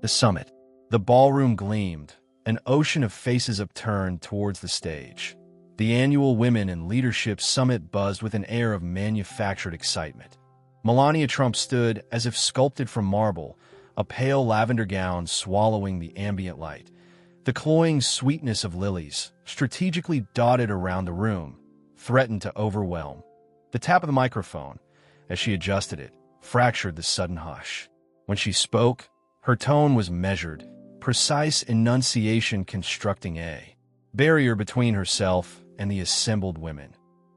The summit. The ballroom gleamed, an ocean of faces upturned towards the stage. The annual Women in Leadership Summit buzzed with an air of manufactured excitement. Melania Trump stood as if sculpted from marble, a pale lavender gown swallowing the ambient light. The cloying sweetness of lilies, strategically dotted around the room, threatened to overwhelm. The tap of the microphone, as she adjusted it, fractured the sudden hush. When she spoke, her tone was measured, precise enunciation constructing a barrier between herself and the assembled women.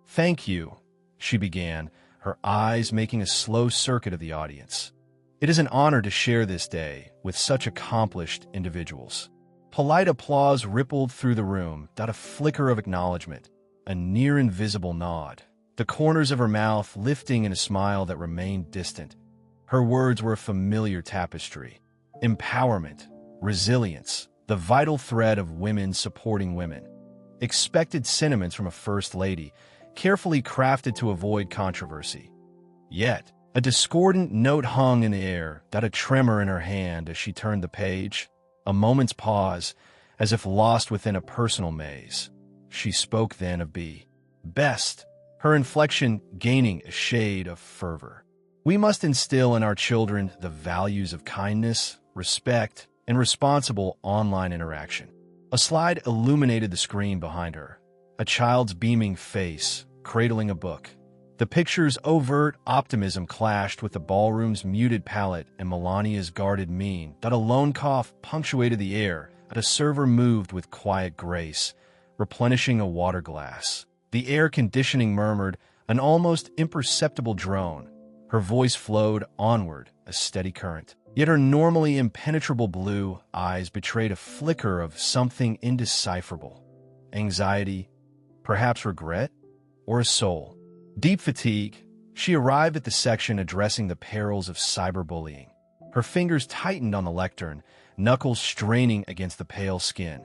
"Thank you," she began, her eyes making a slow circuit of the audience. "It is an honor to share this day with such accomplished individuals." Polite applause rippled through the room, not a flicker of acknowledgement, a near-invisible nod, the corners of her mouth lifting in a smile that remained distant. Her words were a familiar tapestry. Empowerment, resilience, the vital thread of women supporting women. Expected sentiments from a first lady, carefully crafted to avoid controversy. Yet, a discordant note hung in the air, that a tremor in her hand as she turned the page, a moment's pause, as if lost within a personal maze. She spoke then of be best, her inflection gaining a shade of fervor. "We must instill in our children the values of kindness, respect, and responsible online interaction." A slide illuminated the screen behind her, a child's beaming face, cradling a book. The picture's overt optimism clashed with the ballroom's muted palette and Melania's guarded mien, that a lone cough punctuated the air, and a server moved with quiet grace, replenishing a water glass. The air conditioning murmured, an almost imperceptible drone. Her voice flowed onward, a steady current. Yet her normally impenetrable blue eyes betrayed a flicker of something indecipherable. Anxiety, perhaps regret, or a soul. Deep fatigue, she arrived at the section addressing the perils of cyberbullying. Her fingers tightened on the lectern, knuckles straining against the pale skin.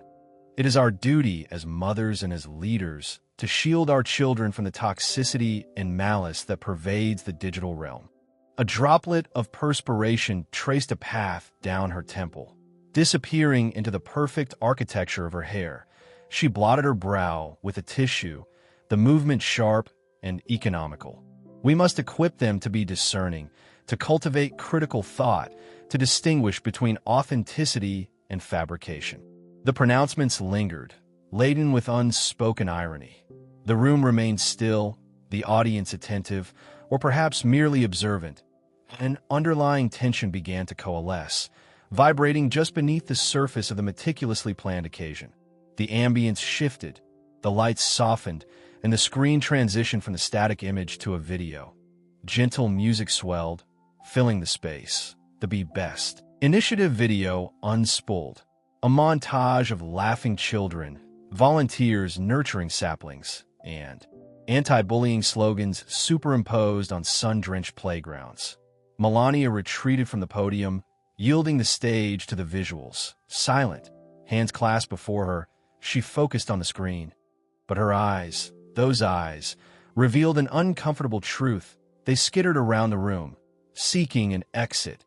"It is our duty as mothers and as leaders to shield our children from the toxicity and malice that pervades the digital realm." A droplet of perspiration traced a path down her temple, disappearing into the perfect architecture of her hair. She blotted her brow with a tissue, the movement sharp and economical. "We must equip them to be discerning, to cultivate critical thought, to distinguish between authenticity and fabrication." The pronouncements lingered, laden with unspoken irony. The room remained still, the audience attentive, or perhaps merely observant. An underlying tension began to coalesce, vibrating just beneath the surface of the meticulously planned occasion. The ambience shifted, the lights softened, and the screen transitioned from the static image to a video. Gentle music swelled, filling the space. The Be Best initiative video unspooled, a montage of laughing children, volunteers nurturing saplings, and anti-bullying slogans superimposed on sun-drenched playgrounds. Melania retreated from the podium, yielding the stage to the visuals. Silent, hands clasped before her, she focused on the screen. But her eyes, those eyes, revealed an uncomfortable truth. They skittered around the room, seeking an exit.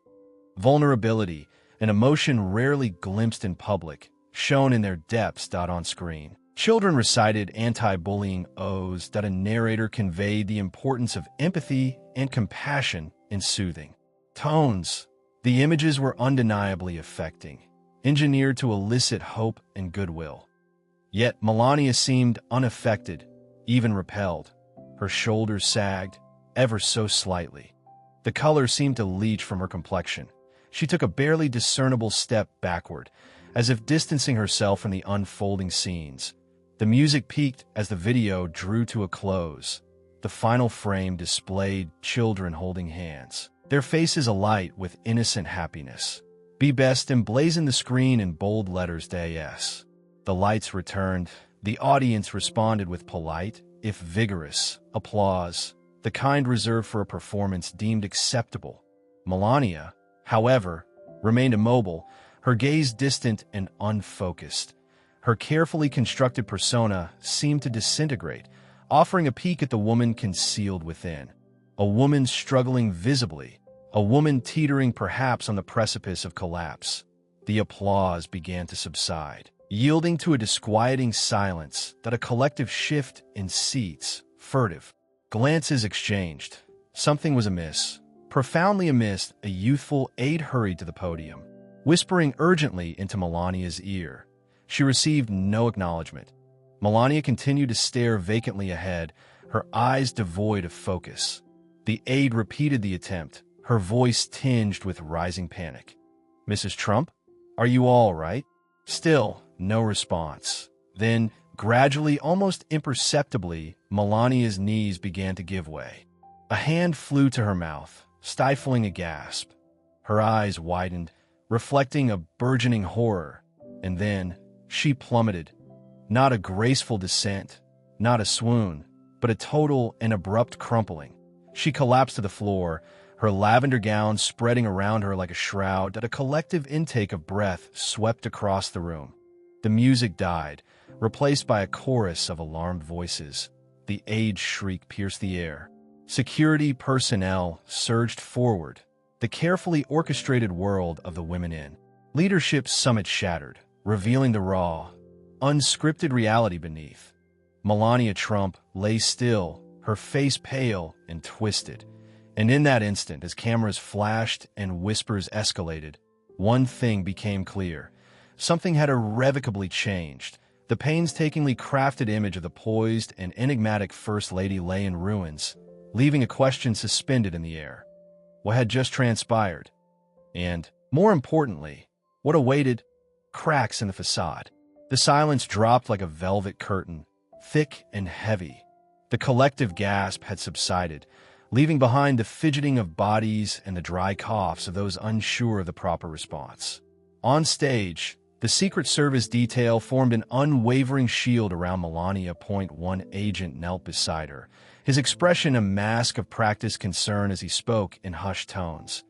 Vulnerability, an emotion rarely glimpsed in public, shone in their depths on screen. Children recited anti-bullying odes that a narrator conveyed the importance of empathy and compassion in soothing tones. The images were undeniably affecting, engineered to elicit hope and goodwill. Yet Melania seemed unaffected, even repelled. Her shoulders sagged, ever so slightly. The color seemed to leach from her complexion. She took a barely discernible step backward, as if distancing herself from the unfolding scenes. The music peaked as the video drew to a close. The final frame displayed children holding hands, their faces alight with innocent happiness. Be Best emblazoned the screen in bold letters DAS. The lights returned. The audience responded with polite, if vigorous, applause, the kind reserved for a performance deemed acceptable. Melania, however, remained immobile, her gaze distant and unfocused. Her carefully constructed persona seemed to disintegrate, offering a peek at the woman concealed within. A woman struggling visibly, a woman teetering perhaps on the precipice of collapse. The applause began to subside, yielding to a disquieting silence that a collective shift in seats, furtive glances exchanged. Something was amiss. Profoundly amiss, a youthful aide hurried to the podium, whispering urgently into Melania's ear. She received no acknowledgement. Melania continued to stare vacantly ahead, her eyes devoid of focus. The aide repeated the attempt, her voice tinged with rising panic. "Mrs. Trump, are you all right?" Still, no response. Then, gradually, almost imperceptibly, Melania's knees began to give way. A hand flew to her mouth, stifling a gasp. Her eyes widened, reflecting a burgeoning horror. And then, she plummeted. Not a graceful descent, not a swoon, but a total and abrupt crumpling. She collapsed to the floor, her lavender gown spreading around her like a shroud that a collective intake of breath swept across the room. The music died, replaced by a chorus of alarmed voices. The aide's shriek pierced the air. Security personnel surged forward, the carefully orchestrated world of the Women in Leadership Summit shattered, revealing the raw, unscripted reality beneath. Melania Trump lay still, her face pale and twisted. And in that instant, as cameras flashed and whispers escalated, one thing became clear. Something had irrevocably changed. The painstakingly crafted image of the poised and enigmatic First Lady lay in ruins, leaving a question suspended in the air. What had just transpired? And, more importantly, what awaited? Cracks in the facade. The silence dropped like a velvet curtain, thick and heavy. The collective gasp had subsided, leaving behind the fidgeting of bodies and the dry coughs of those unsure of the proper response. On stage, the Secret Service detail formed an unwavering shield around Melania. One agent knelt beside her, his expression a mask of practiced concern as he spoke in hushed tones.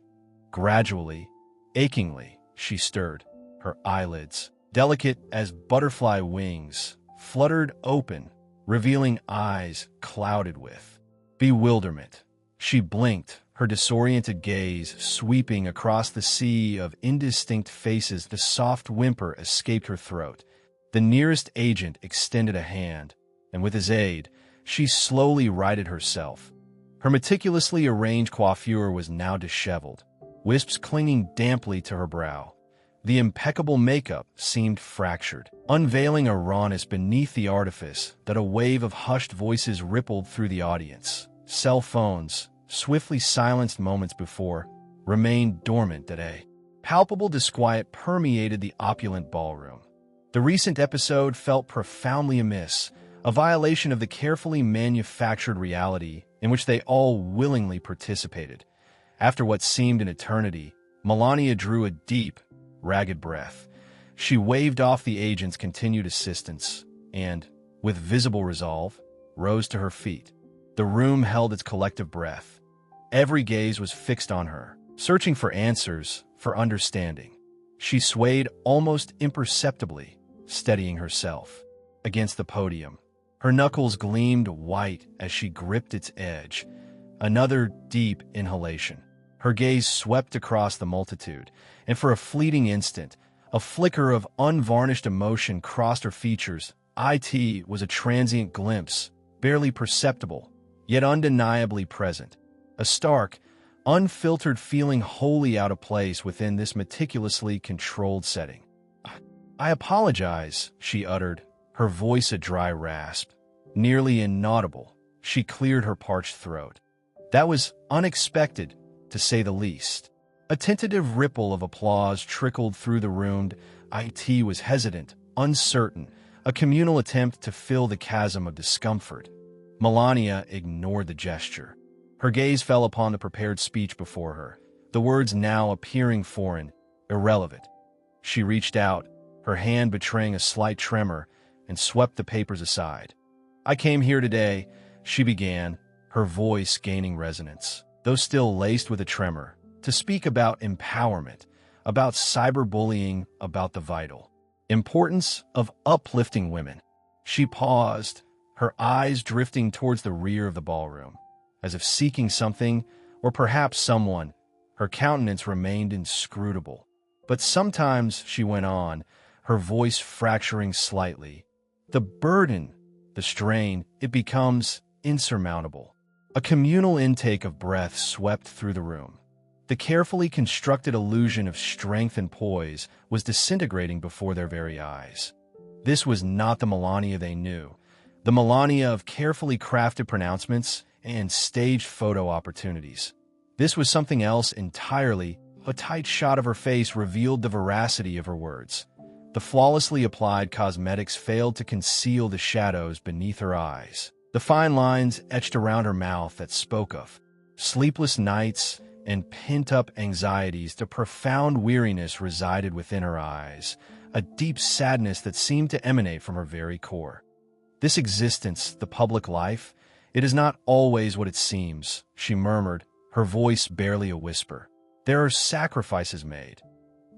Gradually, achingly, she stirred. Her eyelids, delicate as butterfly wings, fluttered open, revealing eyes clouded with bewilderment. She blinked, her disoriented gaze sweeping across the sea of indistinct faces. The soft whimper escaped her throat. The nearest agent extended a hand, and with his aid, she slowly righted herself. Her meticulously arranged coiffure was now disheveled, wisps clinging damply to her brow. The impeccable makeup seemed fractured, unveiling a rawness beneath the artifice that a wave of hushed voices rippled through the audience. Cell phones, swiftly silenced moments before, remained dormant today. Palpable disquiet permeated the opulent ballroom. The recent episode felt profoundly amiss, a violation of the carefully manufactured reality in which they all willingly participated. After what seemed an eternity, Melania drew a deep, ragged breath. She waved off the agent's continued assistance and, with visible resolve, rose to her feet. The room held its collective breath. Every gaze was fixed on her, searching for answers, for understanding. She swayed almost imperceptibly, steadying herself against the podium. Her knuckles gleamed white as she gripped its edge. Another deep inhalation. Her gaze swept across the multitude, and for a fleeting instant, a flicker of unvarnished emotion crossed her features. It was a transient glimpse, barely perceptible, yet undeniably present. A stark, unfiltered feeling wholly out of place within this meticulously controlled setting. "I apologize," she uttered, her voice a dry rasp. Nearly inaudible, she cleared her parched throat. "That was unexpected, to say the least." A tentative ripple of applause trickled through the room. It was hesitant, uncertain, a communal attempt to fill the chasm of discomfort. Melania ignored the gesture. Her gaze fell upon the prepared speech before her, the words now appearing foreign, irrelevant. She reached out, her hand betraying a slight tremor, and swept the papers aside. "I came here today," she began, her voice gaining resonance, though still laced with a tremor, to speak about empowerment, about cyberbullying, about the vital importance of uplifting women. She paused, her eyes drifting towards the rear of the ballroom, as if seeking something, or perhaps someone. Her countenance remained inscrutable, But sometimes, she went on, her voice fracturing slightly, the burden, the strain, it becomes insurmountable. A communal intake of breath swept through the room. The carefully constructed illusion of strength and poise was disintegrating before their very eyes. This was not the Melania they knew, the Melania of carefully crafted pronouncements and staged photo opportunities. This was something else entirely. A tight shot of her face revealed the veracity of her words. The flawlessly applied cosmetics failed to conceal the shadows beneath her eyes. The fine lines etched around her mouth that spoke of sleepless nights and pent-up anxieties. The profound weariness resided within her eyes, a deep sadness that seemed to emanate from her very core. This existence, the public life, it is not always what it seems, she murmured, her voice barely a whisper. There are sacrifices made.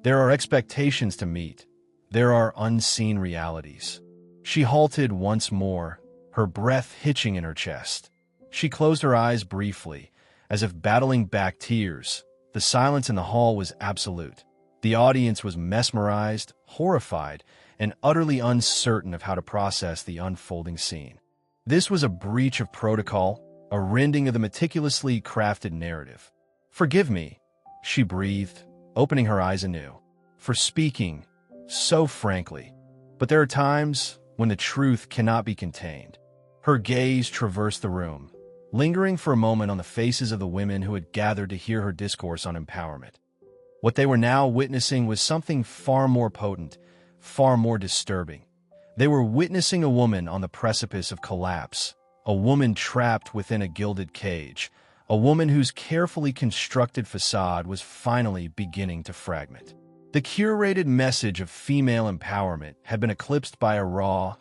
There are expectations to meet. There are unseen realities. She halted once more, her breath hitching in her chest. She closed her eyes briefly, as if battling back tears. The silence in the hall was absolute. The audience was mesmerized, horrified, and utterly uncertain of how to process the unfolding scene. This was a breach of protocol, a rending of the meticulously crafted narrative. "Forgive me," she breathed, opening her eyes anew, "for speaking so frankly. But there are times when the truth cannot be contained." Her gaze traversed the room, lingering for a moment on the faces of the women who had gathered to hear her discourse on empowerment. What they were now witnessing was something far more potent, far more disturbing. They were witnessing a woman on the precipice of collapse, a woman trapped within a gilded cage, a woman whose carefully constructed facade was finally beginning to fragment. The curated message of female empowerment had been eclipsed by a raw,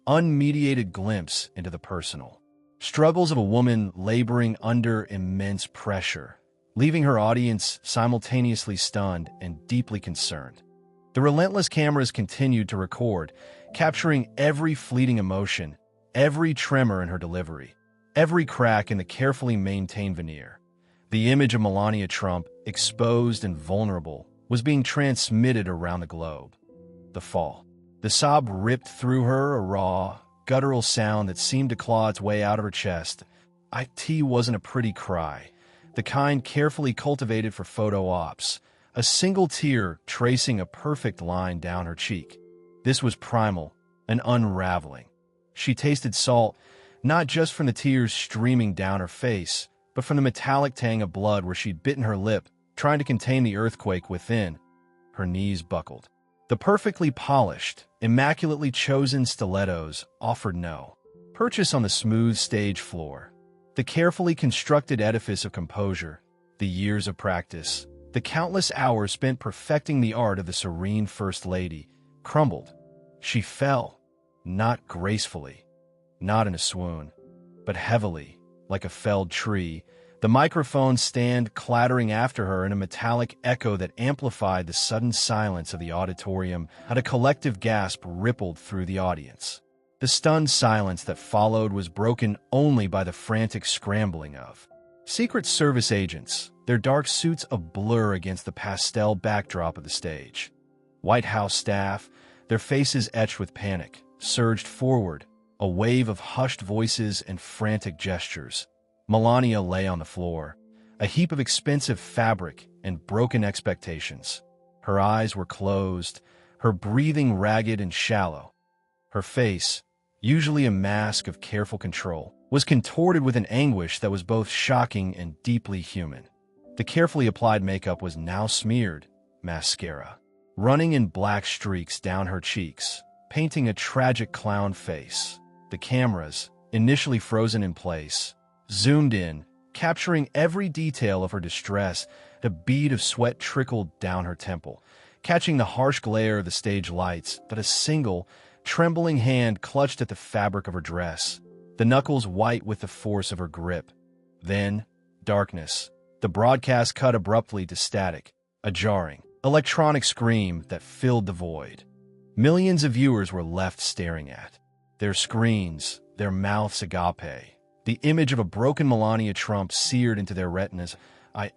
unmediated glimpse into the personal struggles of a woman laboring under immense pressure, leaving her audience simultaneously stunned and deeply concerned. The relentless cameras continued to record, capturing every fleeting emotion, every tremor in her delivery, every crack in the carefully maintained veneer. The image of Melania Trump, exposed and vulnerable, was being transmitted around the globe. The fall. The sob ripped through her, a raw, guttural sound that seemed to claw its way out of her chest. It wasn't a pretty cry, the kind carefully cultivated for photo ops, a single tear tracing a perfect line down her cheek. This was primal, an unraveling. She tasted salt, not just from the tears streaming down her face, but from the metallic tang of blood where she'd bitten her lip, trying to contain the earthquake within. Her knees buckled. The perfectly polished, immaculately chosen stilettos offered no purchase on the smooth stage floor. The carefully constructed edifice of composure, the years of practice, the countless hours spent perfecting the art of the serene First Lady, crumbled. She fell, not gracefully, not in a swoon, but heavily, like a felled tree, the microphone stand clattering after her in a metallic echo that amplified the sudden silence of the auditorium, and a collective gasp rippled through the audience. The stunned silence that followed was broken only by the frantic scrambling of Secret Service agents, their dark suits a blur against the pastel backdrop of the stage. White House staff, their faces etched with panic, surged forward, a wave of hushed voices and frantic gestures. Melania lay on the floor, a heap of expensive fabric and broken expectations. Her eyes were closed, her breathing ragged and shallow. Her face, usually a mask of careful control, was contorted with an anguish that was both shocking and deeply human. The carefully applied makeup was now smeared, mascara, running in black streaks down her cheeks, painting a tragic clown face. The cameras, initially frozen in place, zoomed in, capturing every detail of her distress. A bead of sweat trickled down her temple, catching the harsh glare of the stage lights, but a single, trembling hand clutched at the fabric of her dress, the knuckles white with the force of her grip. Then, darkness. The broadcast cut abruptly to static, a jarring, electronic scream that filled the void. Millions of viewers were left staring at their screens, their mouths agape. The image of a broken Melania Trump seared into their retinas.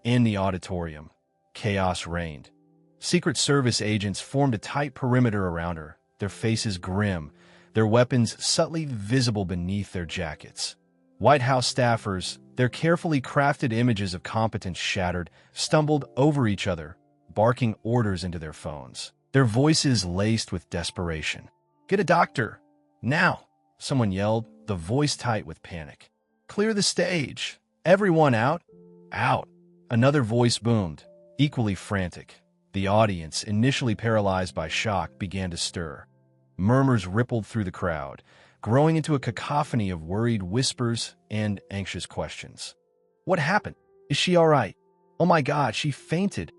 In the auditorium, chaos reigned. Secret Service agents formed a tight perimeter around her, their faces grim, their weapons subtly visible beneath their jackets. White House staffers, their carefully crafted images of competence shattered, stumbled over each other, barking orders into their phones, their voices laced with desperation. "Get a doctor! Now!" someone yelled, the voice tight with panic. "Clear the stage! Everyone out! Out!" Another voice boomed, equally frantic. The audience, initially paralyzed by shock, began to stir. Murmurs rippled through the crowd, growing into a cacophony of worried whispers and anxious questions. "What happened? Is she all right? Oh my God, she fainted.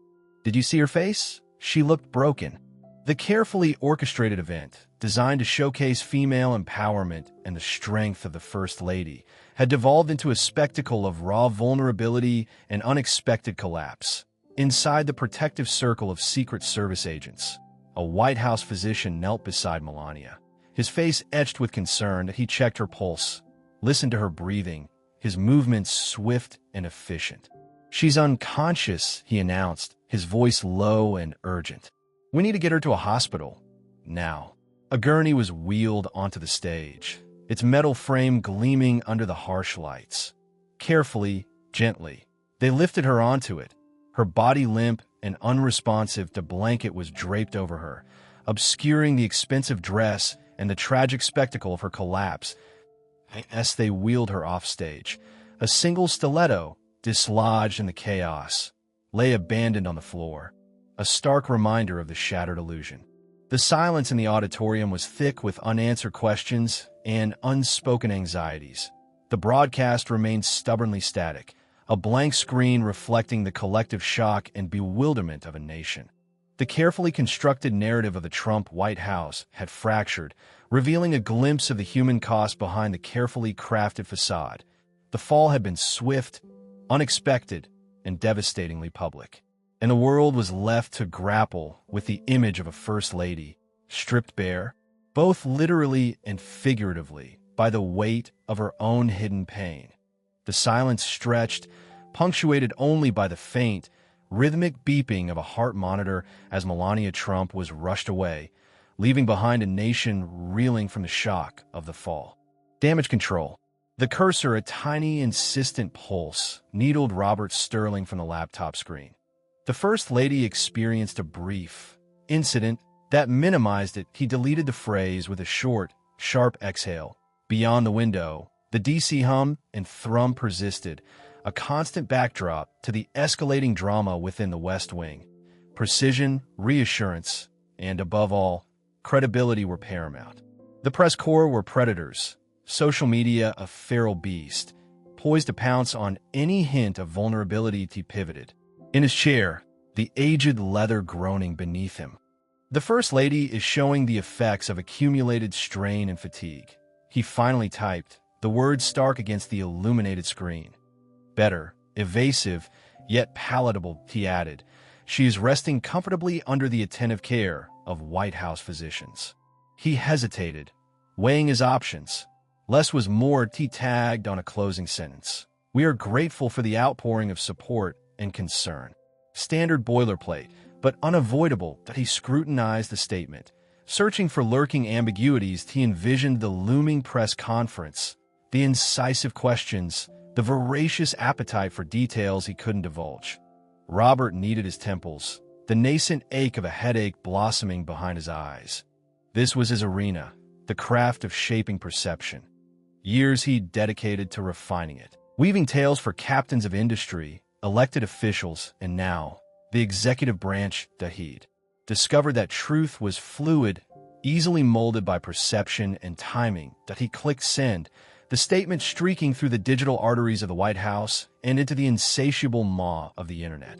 Did you see her face? She looked broken." The carefully orchestrated event, designed to showcase female empowerment and the strength of the First Lady, had devolved into a spectacle of raw vulnerability and unexpected collapse. Inside the protective circle of Secret Service agents, a White House physician knelt beside Melania. His face etched with concern, he checked her pulse, listened to her breathing, his movements swift and efficient. "She's unconscious," he announced, his voice low and urgent. "We need to get her to a hospital. Now." A gurney was wheeled onto the stage, its metal frame gleaming under the harsh lights. Carefully, gently, they lifted her onto it. Her body limp and unresponsive, the blanket was draped over her, obscuring the expensive dress and the tragic spectacle of her collapse. As they wheeled her off stage, a single stiletto, dislodged in the chaos, lay abandoned on the floor, a stark reminder of the shattered illusion. The silence in the auditorium was thick with unanswered questions and unspoken anxieties. The broadcast remained stubbornly static, a blank screen reflecting the collective shock and bewilderment of a nation. The carefully constructed narrative of the Trump White House had fractured, revealing a glimpse of the human cost behind the carefully crafted facade. The fall had been swift, unexpected, and devastatingly public, and the world was left to grapple with the image of a First Lady, stripped bare, both literally and figuratively, by the weight of her own hidden pain. The silence stretched, punctuated only by the faint, rhythmic beeping of a heart monitor as Melania Trump was rushed away, leaving behind a nation reeling from the shock of the fall. Damage control. The cursor, a tiny, insistent pulse, needled Robert Sterling from the laptop screen. The First Lady experienced a brief incident that minimized it. He deleted the phrase with a short, sharp exhale. Beyond the window, the DC hum and thrum persisted, a constant backdrop to the escalating drama within the West Wing. Precision, reassurance, and above all, credibility were paramount. The press corps were predators, social media a feral beast, poised to pounce on any hint of vulnerability. He pivoted. In his chair, the aged leather groaning beneath him. The First Lady is showing the effects of accumulated strain and fatigue. He finally typed, the words stark against the illuminated screen. Better, evasive, yet palatable, he added. She is resting comfortably under the attentive care of White House physicians. He hesitated, weighing his options. Less was more. He tagged on a closing sentence. We are grateful for the outpouring of support and concern. Standard boilerplate, but unavoidable that he scrutinized the statement. Searching for lurking ambiguities, he envisioned the looming press conference, the incisive questions, the voracious appetite for details he couldn't divulge. Robert kneaded his temples, the nascent ache of a headache blossoming behind his eyes. This was his arena, the craft of shaping perception. Years he'd dedicated to refining it, weaving tales for captains of industry, elected officials, and now, the executive branch, that he'd discovered that truth was fluid, easily molded by perception and timing. That he clicked send, the statement streaking through the digital arteries of the White House and into the insatiable maw of the internet.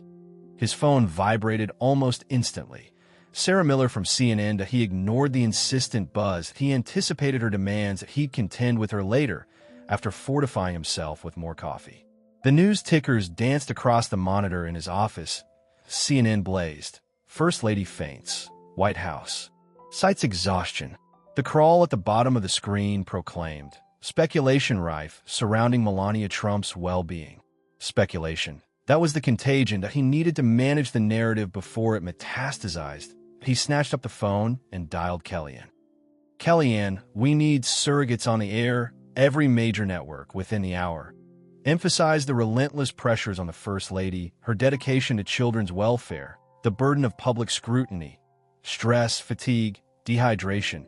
His phone vibrated almost instantly. Sarah Miller from CNN. He ignored the insistent buzz. He anticipated her demands that he'd contend with her later, after fortifying himself with more coffee. The news tickers danced across the monitor in his office. CNN blazed. First Lady faints. White House cites exhaustion. The crawl at the bottom of the screen proclaimed. Speculation rife surrounding Melania Trump's well-being. Speculation, That was the contagion that he needed to manage the narrative before it metastasized. He snatched up the phone and dialed Kellyanne. Kellyanne, we need surrogates on the air, every major network within the hour. Emphasized the relentless pressures on the First Lady, her dedication to children's welfare, the burden of public scrutiny, stress, fatigue, dehydration.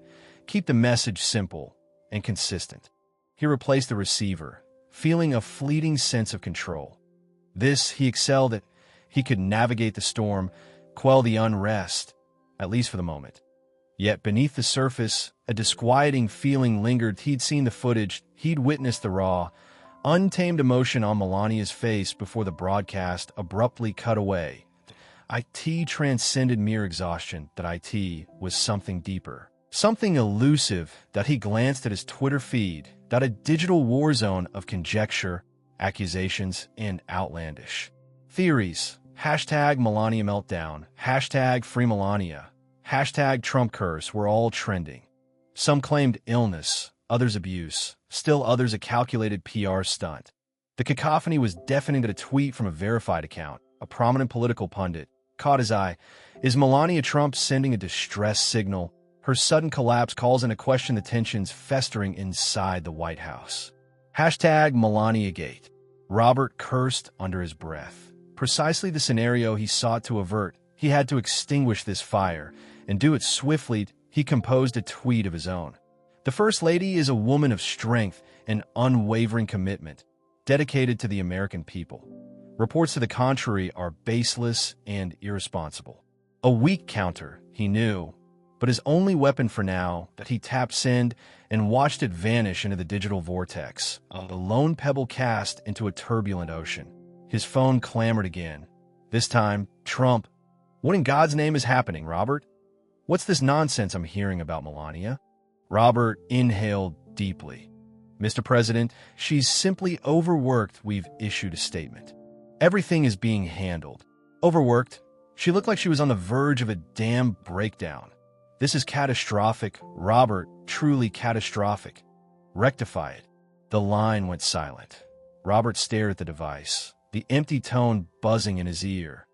Keep the message simple and consistent. He replaced the receiver, feeling a fleeting sense of control. This, he excelled at. He could navigate the storm, quell the unrest, at least for the moment. Yet beneath the surface, a disquieting feeling lingered. He'd seen the footage, he'd witnessed the raw, untamed emotion on Melania's face before the broadcast abruptly cut away. IT transcended mere exhaustion. That IT was something deeper, something elusive. That he glanced at his Twitter feed, that a digital war zone of conjecture, accusations, and outlandish theories. Hashtag Melania meltdown, hashtag free Melania, hashtag Trump curse were all trending. Some claimed illness, others abuse, still others a calculated PR stunt. The cacophony was deafening. That a tweet from a verified account, a prominent political pundit, caught his eye. Is Melania Trump sending a distress signal? Her sudden collapse calls into question the tensions festering inside the White House. Hashtag MelaniaGate. Robert cursed under his breath. Precisely the scenario he sought to avert. He had to extinguish this fire, and do it swiftly. He composed a tweet of his own. The First Lady is a woman of strength and unwavering commitment, dedicated to the American people. Reports to the contrary are baseless and irresponsible. A weak counter, he knew, but his only weapon for now. That he tapped send and watched it vanish into the digital vortex, a lone pebble cast into a turbulent ocean. His phone clamored again. This time, Trump. What in God's name is happening, Robert? What's this nonsense I'm hearing about Melania? Robert inhaled deeply. Mr. President, she's simply overworked. We've issued a statement. Everything is being handled. Overworked? She looked like she was on the verge of a damn breakdown. This is catastrophic, Robert, truly catastrophic. Rectify it. The line went silent. Robert stared at the device, the empty tone buzzing in his ear.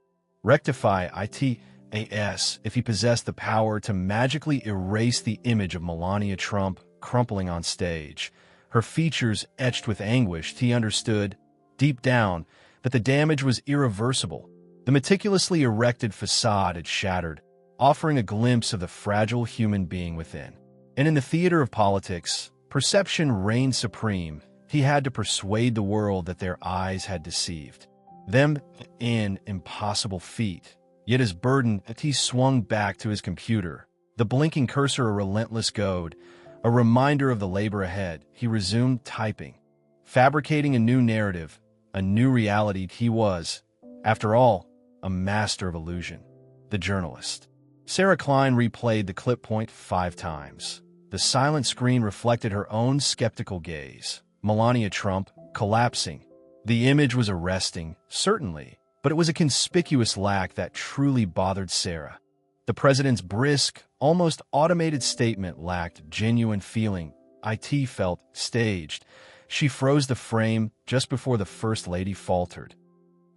Rectify ITAS if he possessed the power to magically erase the image of Melania Trump crumpling on stage, her features etched with anguish. He understood, deep down, that the damage was irreversible. The meticulously erected facade had shattered, offering a glimpse of the fragile human being within. And in the theater of politics, perception reigned supreme. He had to persuade the world that their eyes had deceived them. An impossible feat. Yet his burden, as he swung back to his computer, the blinking cursor a relentless goad, a reminder of the labor ahead. He resumed typing, fabricating a new narrative, a new reality. He was, after all, a master of illusion. The journalist. Sarah Klein replayed the clip point 5 times. The silent screen reflected her own skeptical gaze. Melania Trump, collapsing. The image was arresting, certainly, but it was a conspicuous lack that truly bothered Sarah. The president's brisk, almost automated statement lacked genuine feeling. IT felt staged. She froze the frame just before the First Lady faltered.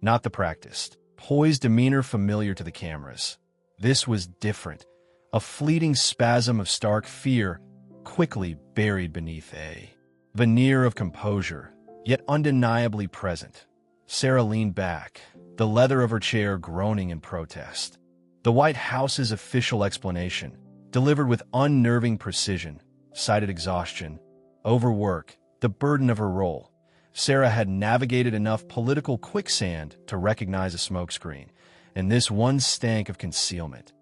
Not the practiced, poised demeanor familiar to the cameras. This was different. A fleeting spasm of stark fear, quickly buried beneath a veneer of composure, yet undeniably present. Sarah leaned back, the leather of her chair groaning in protest. The White House's official explanation, delivered with unnerving precision, cited exhaustion, overwork, the burden of her role. Sarah had navigated enough political quicksand to recognize a smokescreen, and this one stank of concealment.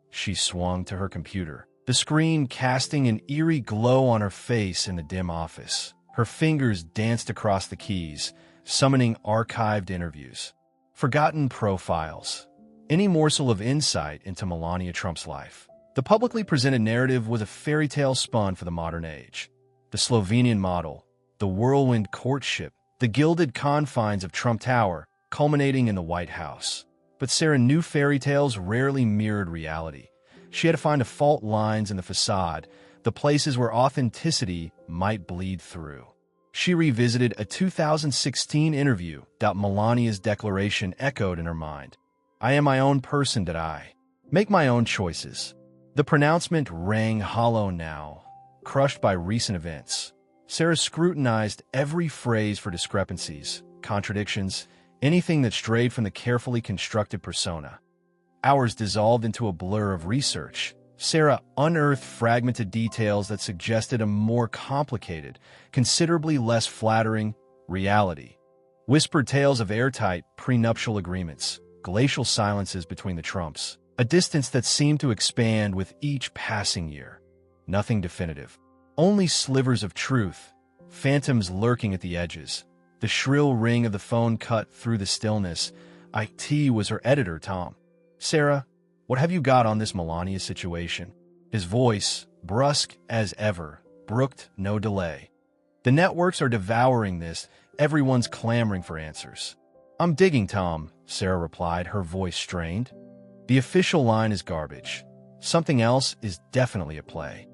She swung to her computer, the screen casting an eerie glow on her face in the dim office. Her fingers danced across the keys, summoning archived interviews, forgotten profiles, any morsel of insight into Melania Trump's life. The publicly presented narrative was a fairy tale spun for the modern age. The Slovenian model, the whirlwind courtship, the gilded confines of Trump Tower, culminating in the White House. But Sarah knew fairy tales rarely mirrored reality. She had to find the fault lines in the facade, the places where authenticity might bleed through. She revisited a 2016 interview. Melania's declaration echoed in her mind. I am my own person, did I? Make my own choices. The pronouncement rang hollow now, crushed by recent events. Sarah scrutinized every phrase for discrepancies, contradictions, anything that strayed from the carefully constructed persona. Hours dissolved into a blur of research. Sarah unearthed fragmented details that suggested a more complicated, considerably less flattering reality. Whispered tales of airtight prenuptial agreements, glacial silences between the Trumps, a distance that seemed to expand with each passing year. Nothing definitive. Only slivers of truth, phantoms lurking at the edges. The shrill ring of the phone cut through the stillness. IT was her editor, Tom. Sarah, what have you got on this Melania situation? His voice, brusque as ever, brooked no delay. The networks are devouring this. Everyone's clamoring for answers. I'm digging, Tom, Sarah replied, her voice strained. The official line is garbage. Something else is definitely at play.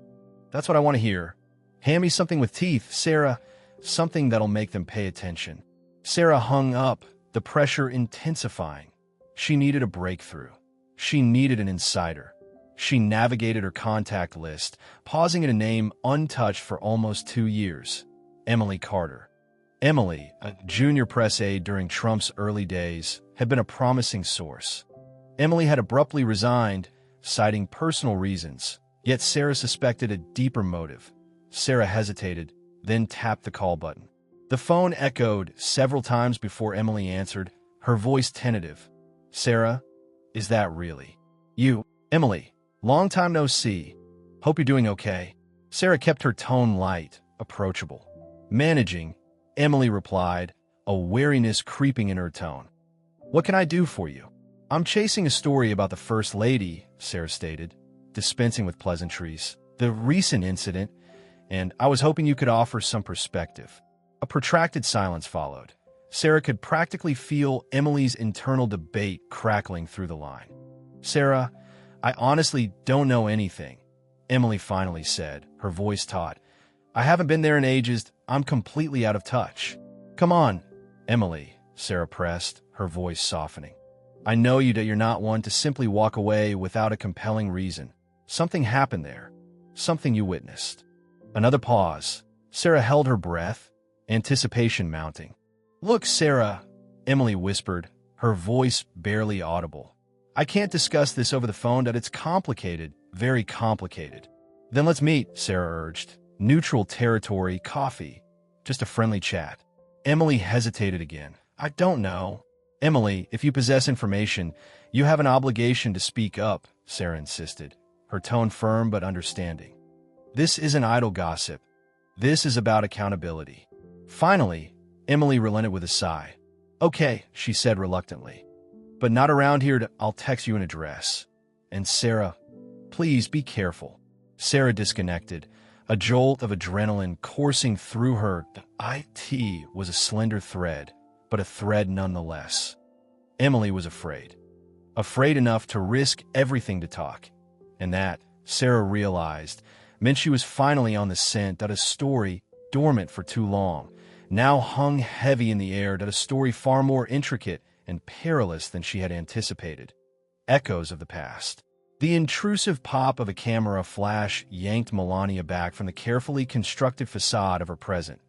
That's what I want to hear. Hand me something with teeth, Sarah. Something that'll make them pay attention. Sarah hung up, the pressure intensifying. She needed a breakthrough. She needed an insider. She navigated her contact list, pausing at a name untouched for almost 2 years. Emily Carter. Emily, a junior press aide during Trump's early days, had been a promising source. Emily had abruptly resigned, citing personal reasons, yet Sarah suspected a deeper motive. Sarah hesitated, then tapped the call button. The phone echoed several times before Emily answered, her voice tentative. Sarah, is that really you? Emily, long time no see. Hope you're doing okay. Sarah kept her tone light, approachable. Managing, Emily replied, a wariness creeping in her tone. What can I do for you? I'm chasing a story about the First Lady, Sarah stated, dispensing with pleasantries. The recent incident, and I was hoping you could offer some perspective. A protracted silence followed. Sarah could practically feel Emily's internal debate crackling through the line. Sarah, I honestly don't know anything, Emily finally said, her voice taut. I haven't been there in ages. I'm completely out of touch. Come on, Emily, Sarah pressed, her voice softening. I know you that you're not one to simply walk away without a compelling reason. Something happened there. Something you witnessed. Another pause. Sarah held her breath, anticipation mounting. Look, Sarah, Emily whispered, her voice barely audible. I can't discuss this over the phone, that it's complicated, very complicated. Then let's meet, Sarah urged. Neutral territory, coffee, just a friendly chat. Emily hesitated again. I don't know. Emily, if you possess information, you have an obligation to speak up, Sarah insisted, her tone firm but understanding. This isn't idle gossip. This is about accountability. Finally, Emily relented with a sigh. Okay, she said reluctantly. But not around here. I'll text you an address. And Sarah, please be careful. Sarah disconnected, a jolt of adrenaline coursing through her. The IT was a slender thread, but a thread nonetheless. Emily was afraid. Afraid enough to risk everything to talk. And that, Sarah realized, meant she was finally on the scent that a story, dormant for too long, now hung heavy in the air, that a story far more intricate and perilous than she had anticipated. Echoes of the past. The intrusive pop of a camera flash yanked Melania back from the carefully constructed facade of her present.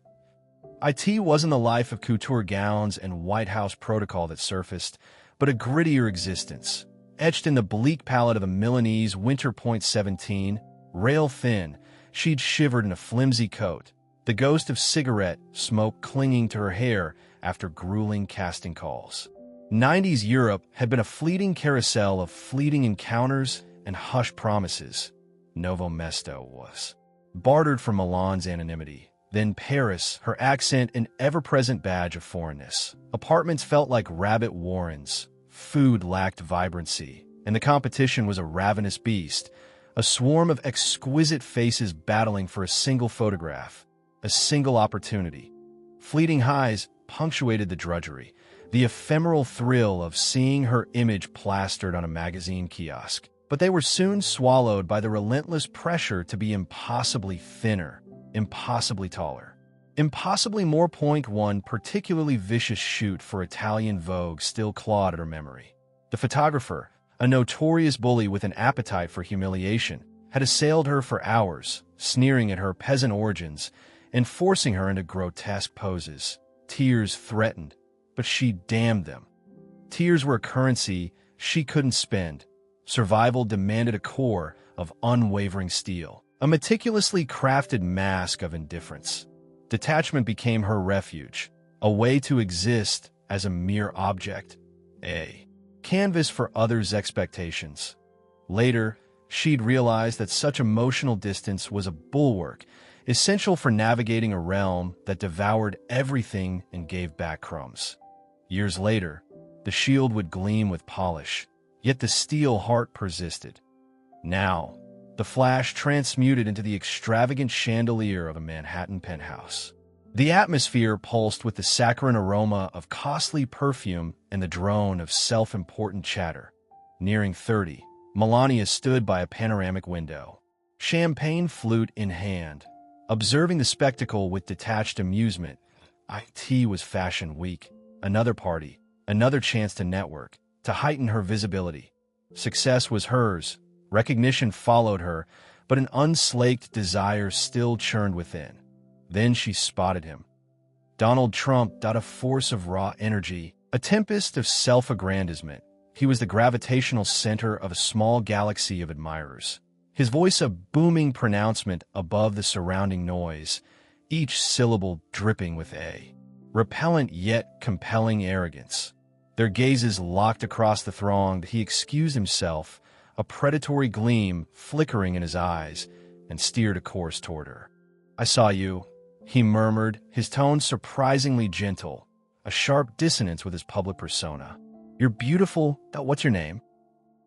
IT wasn't the life of couture gowns and White House protocol that surfaced, but a grittier existence, etched in the bleak palette of a Milanese Winter Point 17, rail-thin. She'd shivered in a flimsy coat, the ghost of cigarette smoke clinging to her hair after grueling casting calls. 90s Europe had been a fleeting carousel of fleeting encounters and hushed promises. Novo Mesto was bartered for Milan's anonymity. Then Paris, her accent an ever-present badge of foreignness. Apartments felt like rabbit warrens. Food lacked vibrancy, and the competition was a ravenous beast, a swarm of exquisite faces battling for a single photograph, a single opportunity. Fleeting highs punctuated the drudgery, the ephemeral thrill of seeing her image plastered on a magazine kiosk. But they were soon swallowed by the relentless pressure to be impossibly thinner, impossibly taller. Impossibly more. One particularly vicious shoot for Italian Vogue still clawed at her memory. The photographer, a notorious bully with an appetite for humiliation, had assailed her for hours, sneering at her peasant origins and forcing her into grotesque poses. Tears threatened, but she damned them. Tears were a currency she couldn't spend. Survival demanded a core of unwavering steel, a meticulously crafted mask of indifference. Detachment became her refuge, a way to exist as a mere object, a canvas for others' expectations. Later, she'd realized that such emotional distance was a bulwark, essential for navigating a realm that devoured everything and gave back crumbs. Years later, the shield would gleam with polish, yet the steel heart persisted. Now, the flash transmuted into the extravagant chandelier of a Manhattan penthouse. The atmosphere pulsed with the saccharine aroma of costly perfume and the drone of self-important chatter. Nearing 30, Melania stood by a panoramic window, champagne flute in hand, observing the spectacle with detached amusement. It was Fashion Week, another party, another chance to network, to heighten her visibility. Success was hers, recognition followed her, but an unslaked desire still churned within. Then she spotted him. Donald Trump, a force of raw energy, a tempest of self-aggrandizement. He was the gravitational center of a small galaxy of admirers. His voice a booming pronouncement above the surrounding noise, each syllable dripping with a repellent yet compelling arrogance. Their gazes locked across the throng. He excused himself, a predatory gleam flickering in his eyes, and steered a course toward her. "I saw you," he murmured, his tone surprisingly gentle, a sharp dissonance with his public persona. "You're beautiful. What's your name?"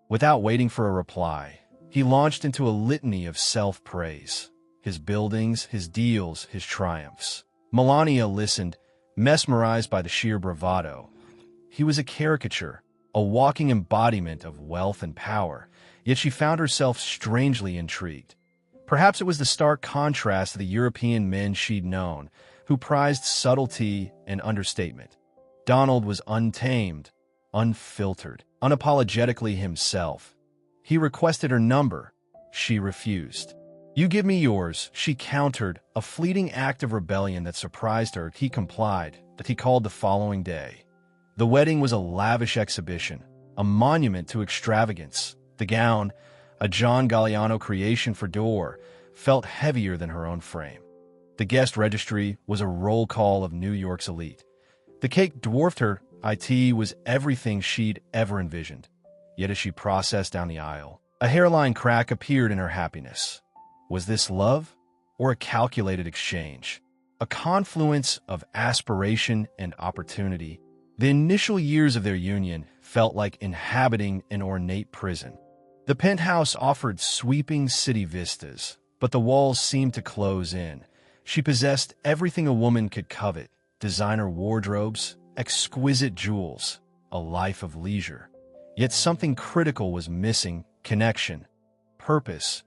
Without waiting for a reply, he launched into a litany of self-praise. His buildings, his deals, his triumphs. Melania listened, mesmerized by the sheer bravado. He was a caricature, a walking embodiment of wealth and power, yet she found herself strangely intrigued. Perhaps it was the stark contrast to the European men she'd known, who prized subtlety and understatement. Donald was untamed, unfiltered, unapologetically himself. He requested her number. She refused. "You give me yours," she countered, a fleeting act of rebellion that surprised her. He complied, that he called the following day. The wedding was a lavish exhibition, a monument to extravagance. The gown, a John Galliano creation for Dior, felt heavier than her own frame. The guest registry was a roll call of New York's elite. The cake dwarfed her. It was everything she'd ever envisioned. Yet as she processed down the aisle, a hairline crack appeared in her happiness. Was this love or a calculated exchange? A confluence of aspiration and opportunity. The initial years of their union felt like inhabiting an ornate prison. The penthouse offered sweeping city vistas, but the walls seemed to close in. She possessed everything a woman could covet: designer wardrobes, exquisite jewels, a life of leisure. Yet something critical was missing: connection, purpose.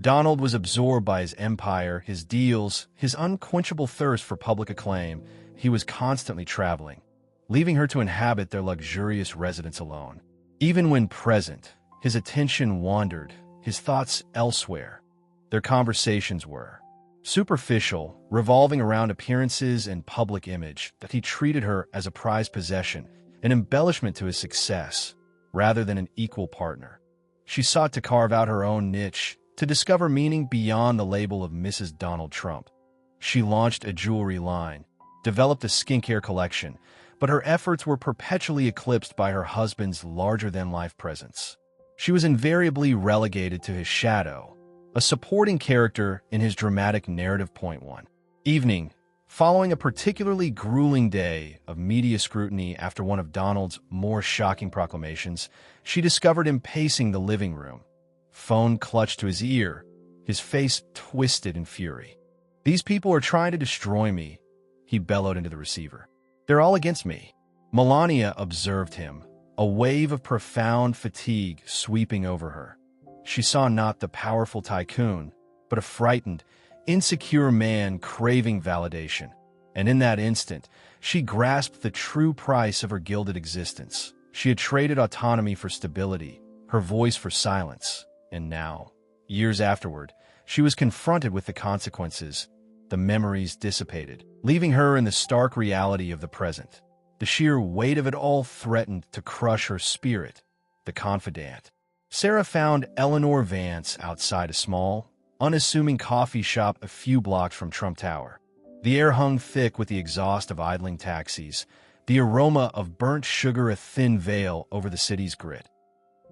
Donald was absorbed by his empire, his deals, his unquenchable thirst for public acclaim. He was constantly traveling, leaving her to inhabit their luxurious residence alone. Even when present, his attention wandered, his thoughts elsewhere. Their conversations were superficial, revolving around appearances and public image, that he treated her as a prized possession, an embellishment to his success, rather than an equal partner. She sought to carve out her own niche, to discover meaning beyond the label of Mrs. Donald Trump. She launched a jewelry line, developed a skincare collection, but her efforts were perpetually eclipsed by her husband's larger-than-life presence. She was invariably relegated to his shadow, a supporting character in his dramatic narrative. One evening, following a particularly grueling day of media scrutiny after one of Donald's more shocking proclamations, she discovered him pacing the living room, phone clutched to his ear, his face twisted in fury. "These people are trying to destroy me," he bellowed into the receiver. "They're all against me." Melania observed him, a wave of profound fatigue sweeping over her. She saw not the powerful tycoon, but a frightened, insecure man craving validation. And in that instant, she grasped the true price of her gilded existence. She had traded autonomy for stability, her voice for silence, and now, years afterward, she was confronted with the consequences. The memories dissipated, leaving her in the stark reality of the present. The sheer weight of it all threatened to crush her spirit. The confidant. Sarah found Eleanor Vance outside a small, unassuming coffee shop a few blocks from Trump Tower. The air hung thick with the exhaust of idling taxis, the aroma of burnt sugar a thin veil over the city's grit.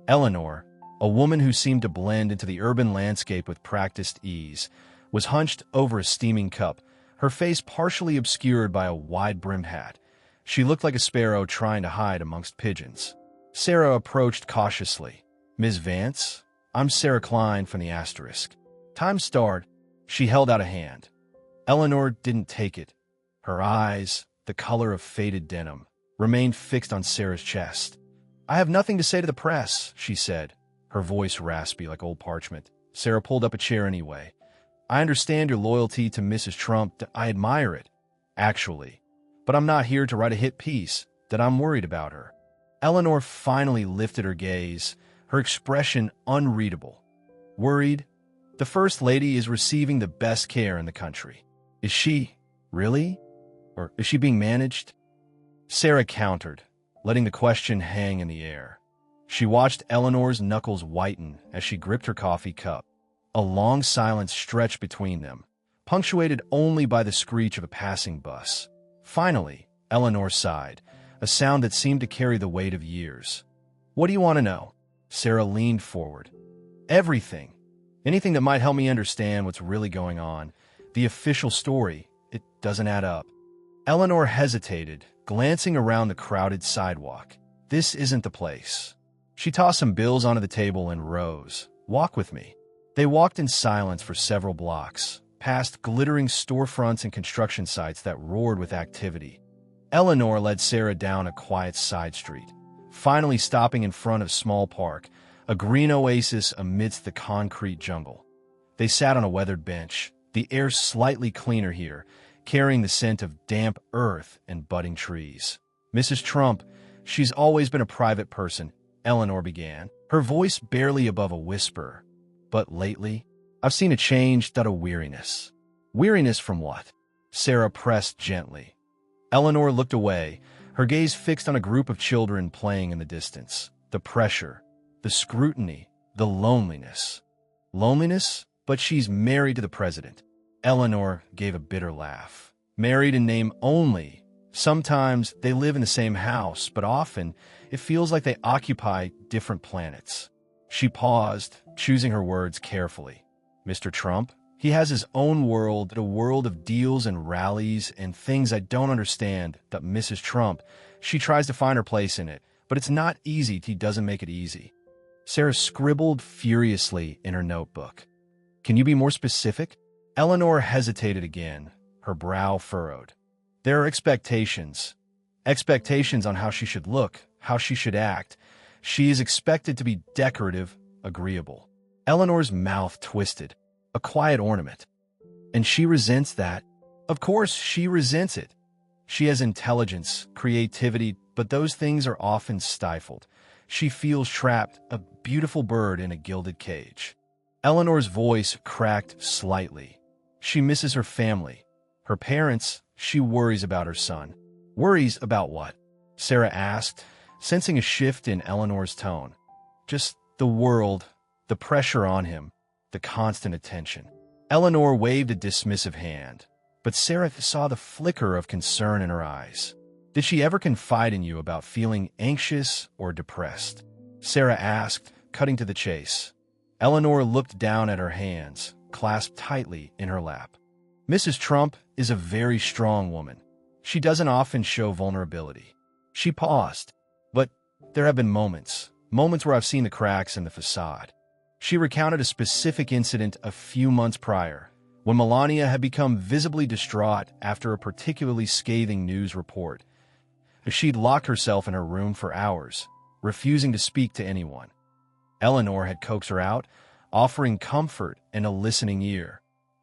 Eleanor, a woman who seemed to blend into the urban landscape with practiced ease, was hunched over a steaming cup, her face partially obscured by a wide-brimmed hat. She looked like a sparrow trying to hide amongst pigeons. Sarah approached cautiously. "Ms. Vance, I'm Sarah Klein from the Asterisk." Time starred. She held out a hand. Eleanor didn't take it. Her eyes, the color of faded denim, remained fixed on Sarah's chest. "I have nothing to say to the press," she said, her voice raspy like old parchment. Sarah pulled up a chair anyway. "I understand your loyalty to Mrs. Trump. I admire it, actually. But I'm not here to write a hit piece that I'm worried about her." Eleanor finally lifted her gaze, her expression unreadable. "Worried? The First Lady is receiving the best care in the country. Is she? Really? Or is she being managed?" Sarah countered, letting the question hang in the air. She watched Eleanor's knuckles whiten as she gripped her coffee cup. A long silence stretched between them, punctuated only by the screech of a passing bus. Finally, Eleanor sighed, a sound that seemed to carry the weight of years. "What do you want to know?" Sarah leaned forward. "Everything. Anything that might help me understand what's really going on. The official story, it doesn't add up." Eleanor hesitated, glancing around the crowded sidewalk. "This isn't the place." She tossed some bills onto the table and rose. "Walk with me." They walked in silence for several blocks, past glittering storefronts and construction sites that roared with activity. Eleanor led Sarah down a quiet side street, finally stopping in front of a small park, a green oasis amidst the concrete jungle. They sat on a weathered bench, the air slightly cleaner here, carrying the scent of damp earth and budding trees. "Mrs. Trump, she's always been a private person," Eleanor began, her voice barely above a whisper. "But lately, I've seen a change, a weariness." "Weariness from what?" Sarah pressed gently. Eleanor looked away, her gaze fixed on a group of children playing in the distance. The pressure, the scrutiny, the loneliness. Loneliness? But she's married to the president. Eleanor gave a bitter laugh. Married in name only. Sometimes they live in the same house, but often it feels like they occupy different planets. She paused, choosing her words carefully. "Mr. Trump, he has his own world, a world of deals and rallies and things I don't understand. That Mrs. Trump, she tries to find her place in it, but it's not easy. He doesn't make it easy." Sarah scribbled furiously in her notebook. "Can you be more specific?" Eleanor hesitated again, her brow furrowed. "There are expectations. Expectations on how she should look, how she should act. She is expected to be decorative, agreeable." Eleanor's mouth twisted. "A quiet ornament. And she resents that." "Of course she resents it. She has intelligence, creativity, but those things are often stifled. She feels trapped, a beautiful bird in a gilded cage." Eleanor's voice cracked slightly. She misses her family. Her parents, she worries about her son. "Worries about what?" Sarah asked, sensing a shift in Eleanor's tone. "Just the world, the pressure on him, the constant attention." Eleanor waved a dismissive hand, but Sarah saw the flicker of concern in her eyes. "Did she ever confide in you about feeling anxious or depressed?" Sarah asked, cutting to the chase. Eleanor looked down at her hands, clasped tightly in her lap. "Mrs. Trump is a very strong woman. She doesn't often show vulnerability." She paused. "But there have been moments where I've seen the cracks in the facade." She recounted a specific incident a few months prior, when Melania had become visibly distraught after a particularly scathing news report. She'd locked herself in her room for hours, refusing to speak to anyone. Eleanor had coaxed her out, offering comfort and a listening ear.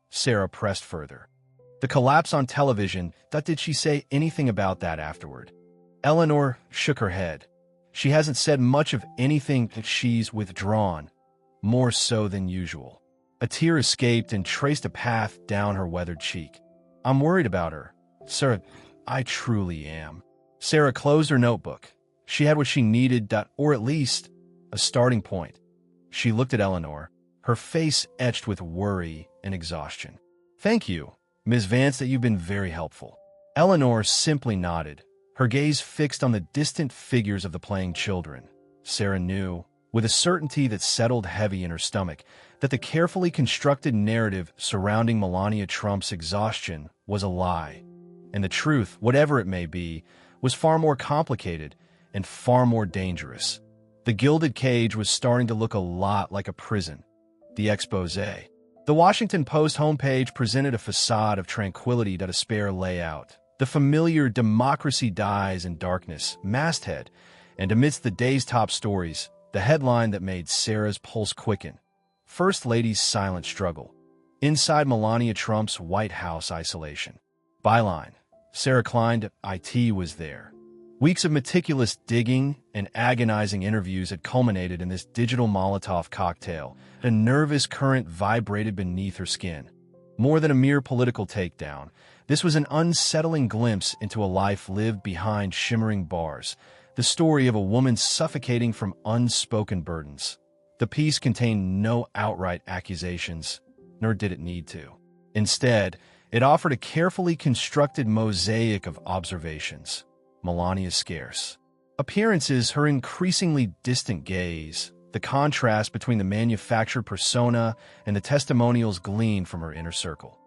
Sarah pressed further. The collapse on television, did she say anything about that afterward? Eleanor shook her head. She hasn't said much of anything, that she's withdrawn, more so than usual. A tear escaped and traced a path down her weathered cheek. I'm worried about her, Sarah. I truly am. Sarah closed her notebook. She had what she needed, or at least a starting point. She looked at Eleanor, her face etched with worry and exhaustion. Thank you, Ms. Vance, that you've been very helpful. Eleanor simply nodded, her gaze fixed on the distant figures of the playing children. Sarah knew, with a certainty that settled heavy in her stomach, that the carefully constructed narrative surrounding Melania Trump's exhaustion was a lie. And the truth, whatever it may be, was far more complicated and far more dangerous. The gilded cage was starting to look a lot like a prison. The exposé. The Washington Post homepage presented a facade of tranquility to a spare layout. The familiar "Democracy Dies in Darkness" masthead, and amidst the day's top stories, the headline that made Sarah's pulse quicken. First Lady's silent struggle. Inside Melania Trump's White House isolation. Byline. Sarah Klein, IT, was there. Weeks of meticulous digging and agonizing interviews had culminated in this digital Molotov cocktail. A nervous current vibrated beneath her skin. More than a mere political takedown, this was an unsettling glimpse into a life lived behind shimmering bars, the story of a woman suffocating from unspoken burdens. The piece contained no outright accusations, nor did it need to. Instead, it offered a carefully constructed mosaic of observations. Melania's scarce appearances, her increasingly distant gaze, the contrast between the manufactured persona and the testimonials gleaned from her inner circle.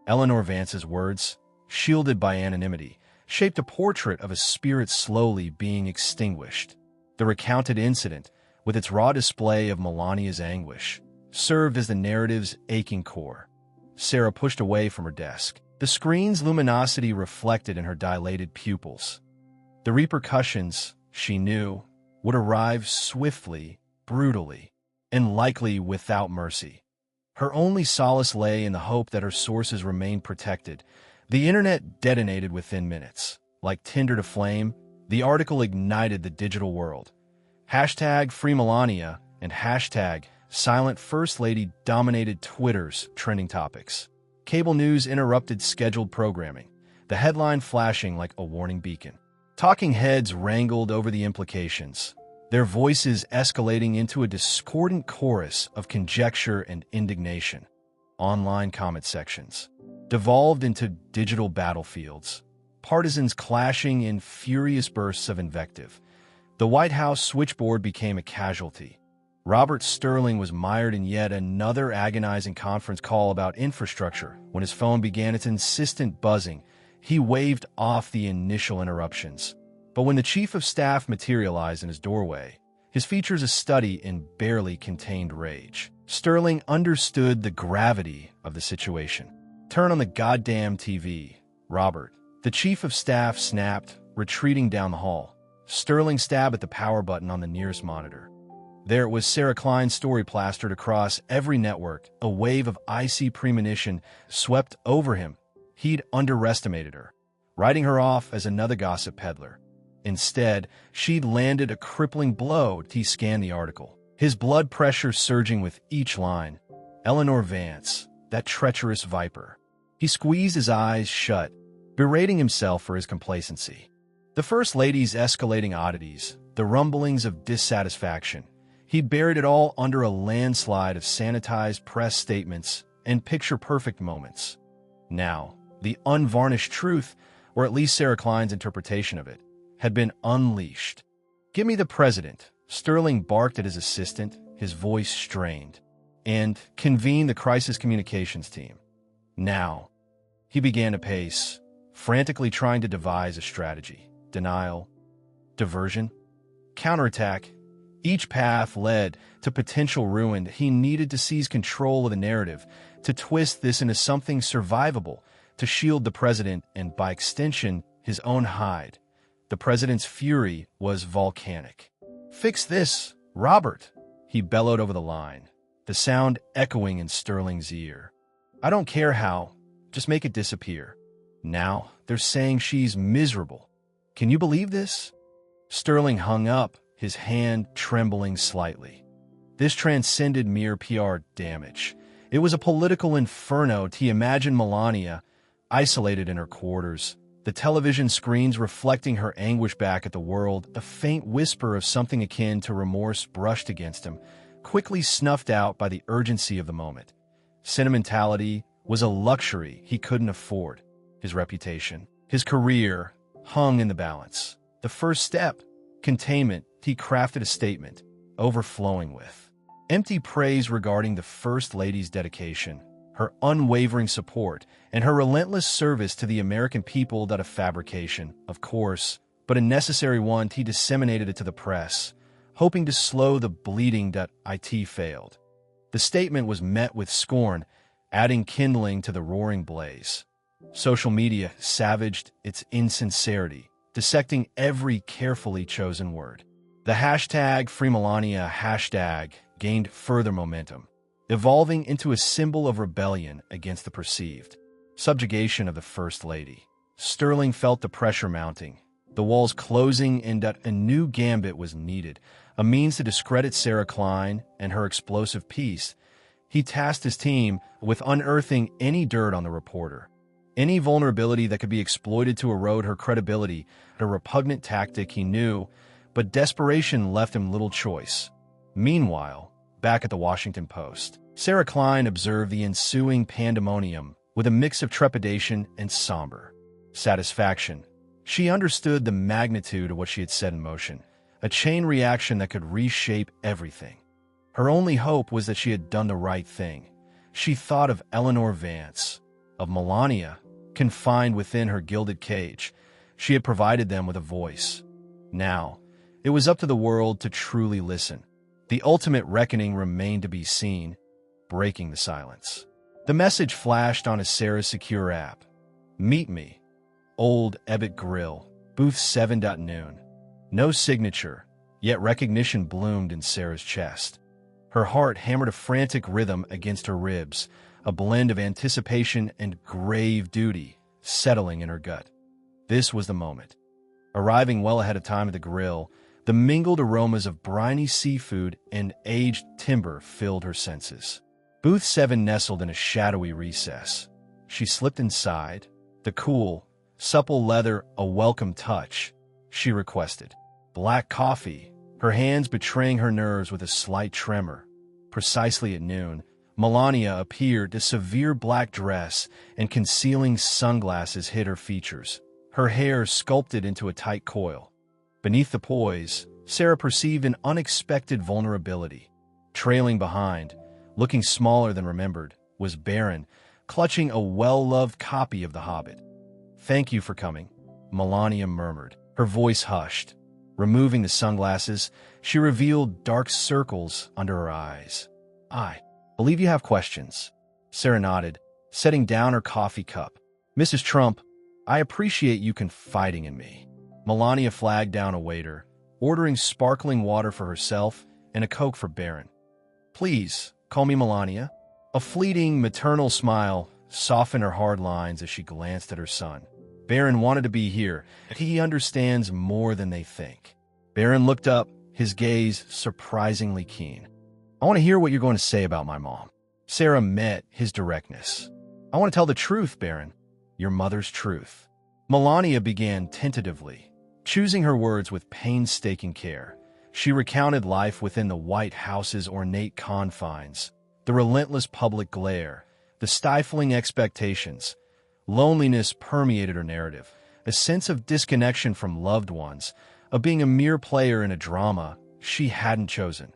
Eleanor Vance's words, shielded by anonymity, shaped a portrait of a spirit slowly being extinguished. The recounted incident, with its raw display of Melania's anguish, served as the narrative's aching core. Sarah pushed away from her desk. The screen's luminosity reflected in her dilated pupils. The repercussions, she knew, would arrive swiftly, brutally, and likely without mercy. Her only solace lay in the hope that her sources remained protected. The internet detonated within minutes. Like tinder to flame, the article ignited the digital world. Hashtag Free Melania and hashtag Silent First Lady dominated Twitter's trending topics. Cable news interrupted scheduled programming, the headline flashing like a warning beacon. Talking heads wrangled over the implications, their voices escalating into a discordant chorus of conjecture and indignation. Online comment sections devolved into digital battlefields, partisans clashing in furious bursts of invective. The White House switchboard became a casualty. Robert Sterling was mired in yet another agonizing conference call about infrastructure. When his phone began its insistent buzzing, he waved off the initial interruptions. But when the chief of staff materialized in his doorway, his features a study in barely contained rage. Sterling understood the gravity of the situation. Turn on the goddamn TV, Robert. The chief of staff snapped, retreating down the hall. Sterling stabbed at the power button on the nearest monitor. There it was, Sarah Klein's story plastered across every network. A wave of icy premonition swept over him. He'd underestimated her, writing her off as another gossip peddler. Instead, she'd landed a crippling blow. He scanned the article, his blood pressure surging with each line. Eleanor Vance, that treacherous viper. He squeezed his eyes shut, berating himself for his complacency. The First Lady's escalating oddities, the rumblings of dissatisfaction. He buried it all under a landslide of sanitized press statements and picture-perfect moments. Now, the unvarnished truth, or at least Sarah Klein's interpretation of it, had been unleashed. "Give me the president," Sterling barked at his assistant, his voice strained, and convened the crisis communications team. Now, he began to pace, frantically trying to devise a strategy. Denial, diversion, counterattack. Each path led to potential ruin. He needed to seize control of the narrative, to twist this into something survivable, to shield the president and, by extension, his own hide. The president's fury was volcanic. "Fix this, Robert," he bellowed over the line, the sound echoing in Sterling's ear. "I don't care how. Just make it disappear. Now, they're saying she's miserable. Can you believe this? Sterling hung up, his hand trembling slightly. This transcended mere PR damage. It was a political inferno to imagine Melania, isolated in her quarters, the television screens reflecting her anguish back at the world, a faint whisper of something akin to remorse brushed against him, quickly snuffed out by the urgency of the moment. Sentimentality was a luxury he couldn't afford. His reputation, his career, hung in the balance. The first step, containment, he crafted a statement, overflowing with empty praise regarding the First Lady's dedication, her unwavering support, and her relentless service to the American people. That a fabrication, of course, but a necessary one. He disseminated it to the press, hoping to slow the bleeding. That it failed. The statement was met with scorn, adding kindling to the roaring blaze. Social media savaged its insincerity, dissecting every carefully chosen word. The hashtag #FreeMelania hashtag gained further momentum, evolving into a symbol of rebellion against the perceived subjugation of the First Lady. Sterling felt the pressure mounting, the walls closing, and that a new gambit was needed, a means to discredit Sarah Klein and her explosive piece. He tasked his team with unearthing any dirt on the reporter, any vulnerability that could be exploited to erode her credibility. A repugnant tactic, he knew, but desperation left him little choice. Meanwhile, back at the Washington Post, Sarah Klein observed the ensuing pandemonium with a mix of trepidation and somber satisfaction. She understood the magnitude of what she had set in motion, a chain reaction that could reshape everything. Her only hope was that she had done the right thing. She thought of Eleanor Vance, of Melania, confined within her gilded cage. She had provided them with a voice. Now, it was up to the world to truly listen. The ultimate reckoning remained to be seen, breaking the silence. The message flashed on Sarah's secure app. Meet me. Old Ebbett Grill, booth 7. Noon. No signature, yet recognition bloomed in Sarah's chest. Her heart hammered a frantic rhythm against her ribs, a blend of anticipation and grave duty settling in her gut. This was the moment. Arriving well ahead of time at the grill, the mingled aromas of briny seafood and aged timber filled her senses. Booth 7 nestled in a shadowy recess. She slipped inside, the cool, supple leather a welcome touch. She requested black coffee, her hands betraying her nerves with a slight tremor. Precisely at noon, Melania appeared. A severe black dress and concealing sunglasses hid her features, her hair sculpted into a tight coil. Beneath the poise, Sarah perceived an unexpected vulnerability. Trailing behind, looking smaller than remembered, was Baron, clutching a well-loved copy of The Hobbit. "Thank you for coming," Melania murmured, her voice hushed. Removing the sunglasses, she revealed dark circles under her eyes. "I believe you have questions." Sarah nodded, setting down her coffee cup. "Mrs. Trump, I appreciate you confiding in me." Melania flagged down a waiter, ordering sparkling water for herself and a Coke for Baron. "Please, call me Melania." A fleeting maternal smile softened her hard lines as she glanced at her son. Baron wanted to be here. He understands more than they think. Baron looked up, his gaze surprisingly keen. "I want to hear what you're going to say about my mom." Sarah met his directness. "I want to tell the truth, Baron. Your mother's truth." Melania began tentatively, choosing her words with painstaking care. She recounted life within the White House's ornate confines, the relentless public glare, the stifling expectations. Loneliness permeated her narrative, a sense of disconnection from loved ones, of being a mere player in a drama she hadn't chosen.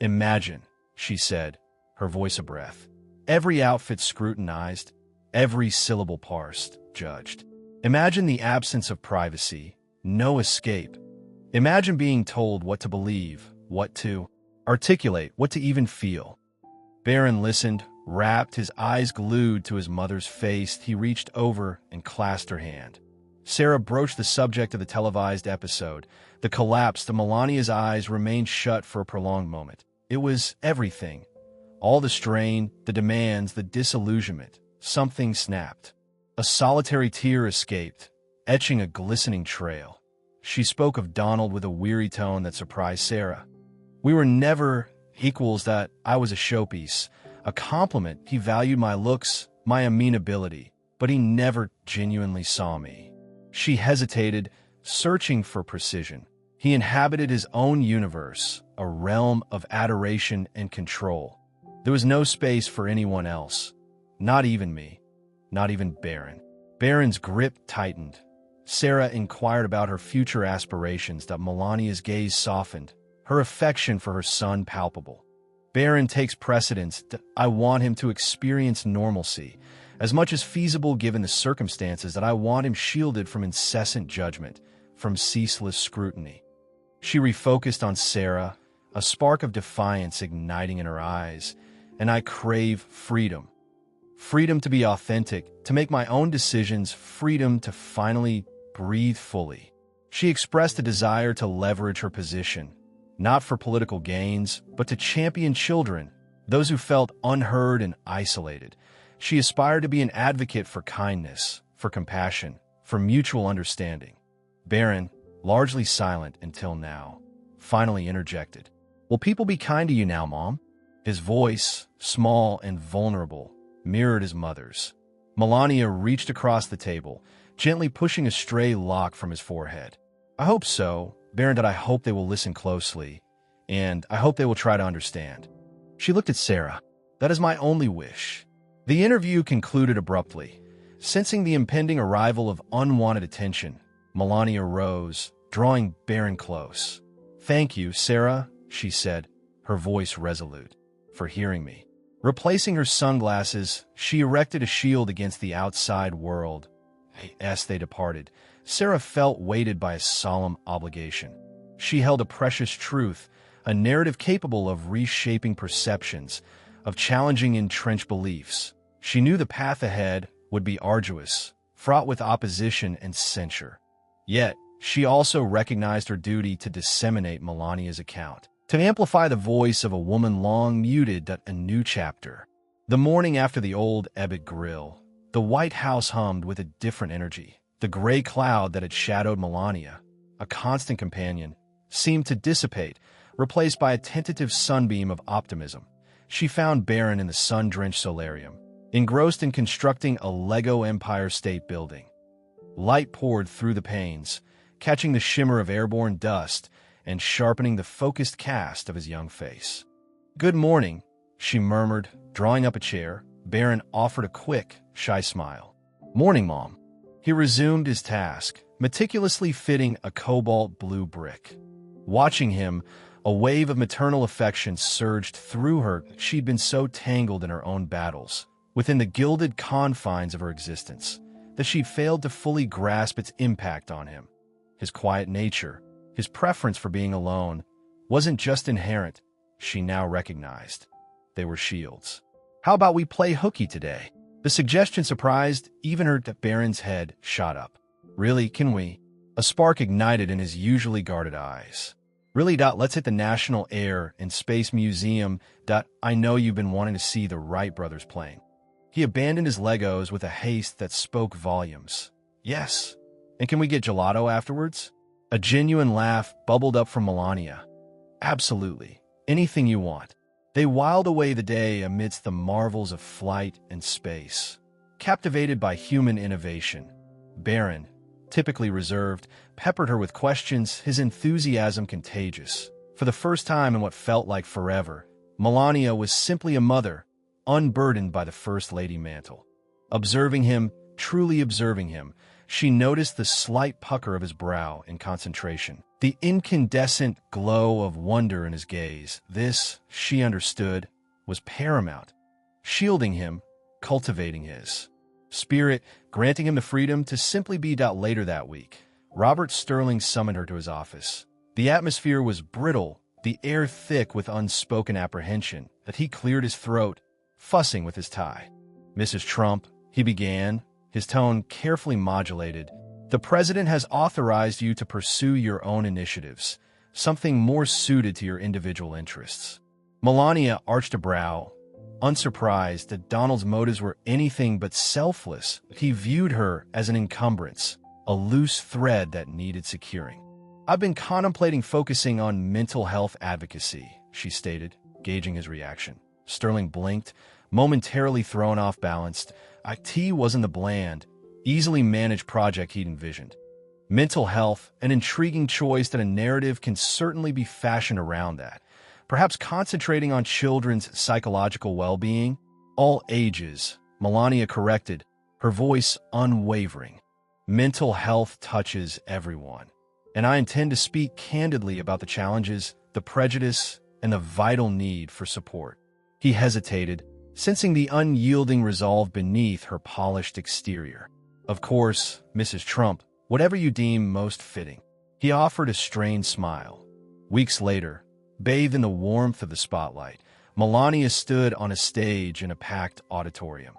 "Imagine," she said, her voice a breath. "Every outfit scrutinized, every syllable parsed, judged. Imagine the absence of privacy, no escape. Imagine being told what to believe, what to articulate, what to even feel." Baron listened, rapt, his eyes glued to his mother's face. He reached over and clasped her hand. Sarah broached the subject of the televised episode. The collapse to Melania's eyes remained shut for a prolonged moment. It was everything. All the strain, the demands, the disillusionment. something snapped. A solitary tear escaped, etching a glistening trail. She spoke of Donald with a weary tone that surprised Sarah. We were never equals, that I was a showpiece, a compliment. He valued my looks, my amenability, but he never genuinely saw me. She hesitated, searching for precision. He inhabited his own universe, a realm of adoration and control. There was no space for anyone else, not even me, not even Baron. Baron's grip tightened. Sarah inquired about her future aspirations. Melania's gaze softened, her affection for her son palpable. Baron takes precedence. I want him to experience normalcy, as much as feasible given the circumstances. That I want him shielded from incessant judgment, from ceaseless scrutiny. She refocused on Sarah, a spark of defiance igniting in her eyes. And I crave freedom. Freedom to be authentic, to make my own decisions, freedom to finally breathe fully. She expressed a desire to leverage her position, not for political gains, but to champion children, those who felt unheard and isolated. She aspired to be an advocate for kindness, for compassion, for mutual understanding. Baron, largely silent until now, finally interjected. Will people be kind to you now, Mom? His voice, small and vulnerable, mirrored his mother's. Melania reached across the table, gently pushing a stray lock from his forehead. I hope so, Baron. That I hope they will listen closely, and I hope they will try to understand. She looked at Sarah. That is my only wish. The interview concluded abruptly. Sensing the impending arrival of unwanted attention, Melania rose, drawing Baron close. Thank you, Sarah, she said, her voice resolute, for hearing me. Replacing her sunglasses, she erected a shield against the outside world. As they departed, Sarah felt weighted by a solemn obligation. She held a precious truth, a narrative capable of reshaping perceptions, of challenging entrenched beliefs. She knew the path ahead would be arduous, fraught with opposition and censure. Yet, she also recognized her duty to disseminate Melania's account, to amplify the voice of a woman long muted. A new chapter. The morning after the old Ebbet Grill, the White House hummed with a different energy. The gray cloud that had shadowed Melania, a constant companion, seemed to dissipate, replaced by a tentative sunbeam of optimism. She found Baron in the sun-drenched solarium, engrossed in constructing a Lego Empire State Building. Light poured through the panes, catching the shimmer of airborne dust and sharpening the focused cast of his young face. Good morning, she murmured, drawing up a chair. Baron offered a quick, shy smile. Morning, Mom. He resumed his task, meticulously fitting a cobalt blue brick. Watching him, a wave of maternal affection surged through her. She'd been so tangled in her own battles, within the gilded confines of her existence, that she'd failed to fully grasp its impact on him. His quiet nature, his preference for being alone, wasn't just inherent, she now recognized. They were shields. How about we play hooky today? The suggestion surprised even her. Baron's head shot up. Really, can we? A spark ignited in his usually guarded eyes. Really, let's hit the National Air and Space Museum. I know you've been wanting to see the Wright brothers playing. He abandoned his Legos with a haste that spoke volumes. Yes. And can we get gelato afterwards? A genuine laugh bubbled up from Melania. Absolutely. Anything you want. They whiled away the day amidst the marvels of flight and space. Captivated by human innovation, Baron, typically reserved, peppered her with questions, his enthusiasm contagious. For the first time in what felt like forever, Melania was simply a mother, unburdened by the First Lady mantle. Observing him, truly observing him, she noticed the slight pucker of his brow in concentration, the incandescent glow of wonder in his gaze. This, she understood, was paramount. Shielding him, cultivating his spirit, granting him the freedom to simply be. Later that week, Robert Sterling summoned her to his office. The atmosphere was brittle, the air thick with unspoken apprehension, that he cleared his throat, fussing with his tie. Mrs. Trump, he began, his tone carefully modulated. The president has authorized you to pursue your own initiatives, something more suited to your individual interests. Melania arched a brow. Unsurprised that Donald's motives were anything but selfless, he viewed her as an encumbrance, a loose thread that needed securing. "I've been contemplating focusing on mental health advocacy," she stated, gauging his reaction. Sterling blinked, momentarily thrown off balance. IT wasn't the bland, easily managed project he'd envisioned. Mental health, an intriguing choice that a narrative can certainly be fashioned around that. Perhaps concentrating on children's psychological well-being? All ages, Melania corrected, her voice unwavering. Mental health touches everyone, and I intend to speak candidly about the challenges, the prejudice, and the vital need for support. He hesitated, sensing the unyielding resolve beneath her polished exterior. "Of course, Mrs. Trump, whatever you deem most fitting." He offered a strained smile. Weeks later, bathed in the warmth of the spotlight, Melania stood on a stage in a packed auditorium.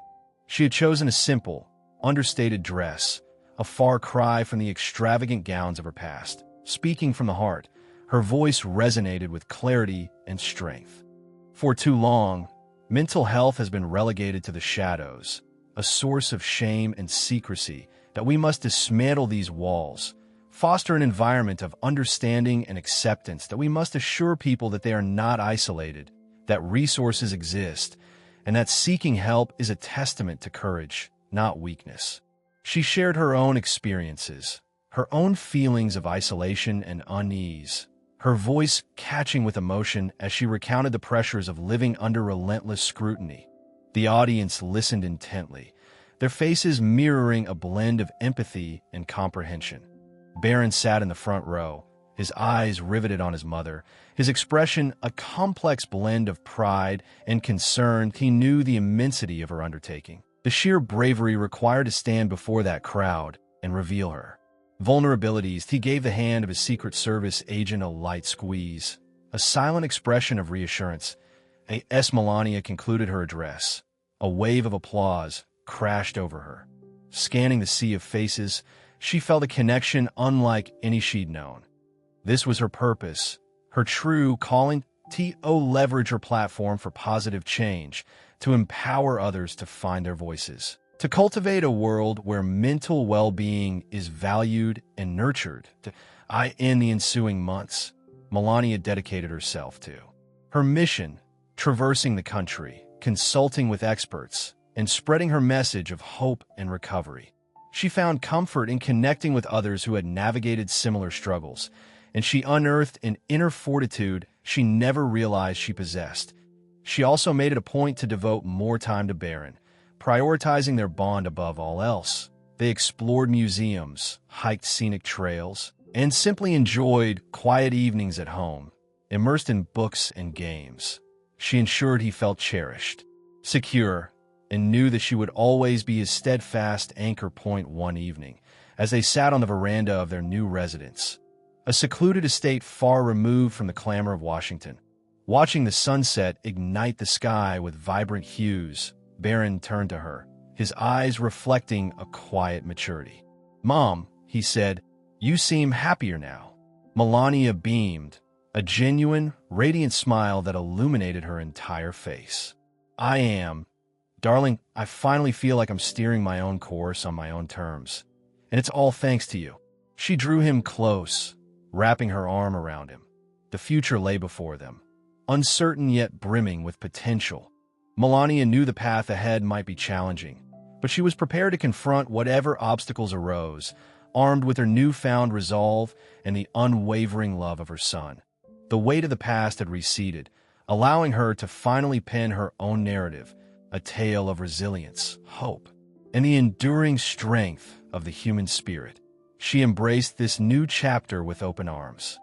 She had chosen a simple, understated dress, a far cry from the extravagant gowns of her past. Speaking from the heart, her voice resonated with clarity and strength. For too long, mental health has been relegated to the shadows, a source of shame and secrecy that we must dismantle these walls, foster an environment of understanding and acceptance, that we must assure people that they are not isolated, that resources exist, and that seeking help is a testament to courage, not weakness. She shared her own experiences, her own feelings of isolation and unease, her voice catching with emotion as she recounted the pressures of living under relentless scrutiny. The audience listened intently, their faces mirroring a blend of empathy and comprehension. Barron sat in the front row, his eyes riveted on his mother, his expression a complex blend of pride and concern. He knew the immensity of her undertaking, the sheer bravery required to stand before that crowd and reveal her vulnerabilities. He gave the hand of his Secret Service agent a light squeeze, a silent expression of reassurance. As Melania concluded her address, a wave of applause crashed over her. Scanning the sea of faces, she felt a connection unlike any she'd known. This was her purpose, her true calling, to leverage her platform for positive change, to empower others to find their voices, to cultivate a world where mental well-being is valued and nurtured. In the ensuing months, Melania dedicated herself to her mission, traversing the country, consulting with experts, and spreading her message of hope and recovery. She found comfort in connecting with others who had navigated similar struggles, and she unearthed an inner fortitude she never realized she possessed. She also made it a point to devote more time to Barron, prioritizing their bond above all else. They explored museums, hiked scenic trails, and simply enjoyed quiet evenings at home, immersed in books and games. She ensured he felt cherished, secure, and knew that she would always be his steadfast anchor point. One evening, as they sat on the veranda of their new residence, a secluded estate far removed from the clamor of Washington, watching the sunset ignite the sky with vibrant hues, Barron turned to her, his eyes reflecting a quiet maturity. "Mom," he said, "you seem happier now." Melania beamed, a genuine, radiant smile that illuminated her entire face. "I am. Darling, I finally feel like I'm steering my own course on my own terms. And it's all thanks to you." She drew him close, wrapping her arm around him. The future lay before them, uncertain yet brimming with potential. Melania knew the path ahead might be challenging, but she was prepared to confront whatever obstacles arose, armed with her newfound resolve and the unwavering love of her son. The weight of the past had receded, allowing her to finally pen her own narrative, a tale of resilience, hope, and the enduring strength of the human spirit. She embraced this new chapter with open arms,